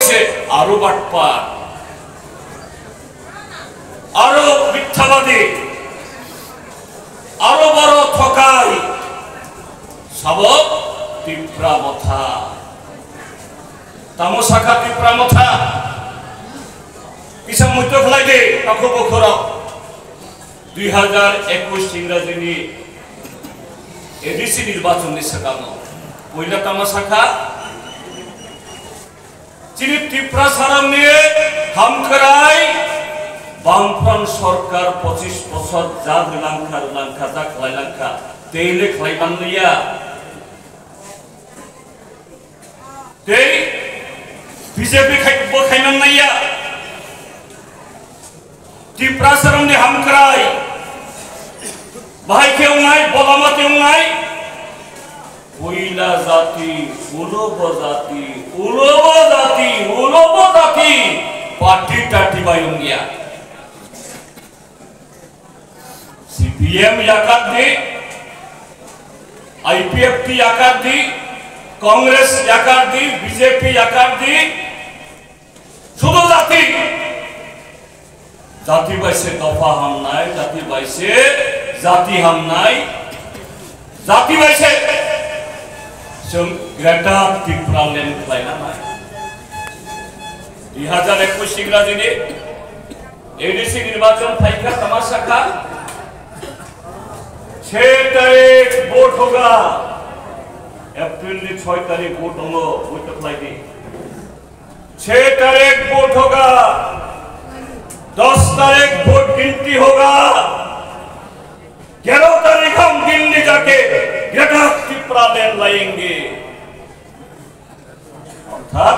হয়েছে আরো বাটপার, আরো মিথ্যাবাদী, আরো বড় ঠকাই শাবক টিপ্রা মথা তামসাখা টিপ্রা মথা কিসা মধ্য খেলাই দে কাকু বখর 2021 ইংরাজি এডিসি নির্বাচন নিশাকানো পয়লা তামসাখা চিনি টিপ্রা সারাম নিয়ে হামকরাই বামফ্রন্ট সরকার 25 বছর যা লাঙ্কা যা খাই লাঙ্কা তেইলে খাইবান লইয়া তেই বিজেপি খাইমান নাইয়া টিপ্রা সারাম নিয়ে হামকরাই ভাই কেউ নাই বলামা কেউ নাই পয়লা জাতি উলব জাতি উলব জাতি উলব জাতি পার্টি টাটি বাইঙ্গিয়া सीपीएम याकार दी आईपीएफटी याकार दी कांग्रेस याकार दी बीजेपी याकार दी शुद्ध जाति जाति वैसे दफा हम नाई जाति वैसे जाति हम नाई जाति वैसे जों ग्रेटा टिप्रा लेन खालायना नाय 2021 इंराजिनि एडीसी निर्वाचन फाइका तमाशाखा 6 तारीख वोट होगा अप्रैल 6 तारीख वोट होगा वोट अप्लाई की 6 तारीख वोट होगा 10 तारीख वोट गिनती होगा 11 तारीख हम दिल्ली जाके ग्रेटर टिप्रा लेन लाएंगे अर्थात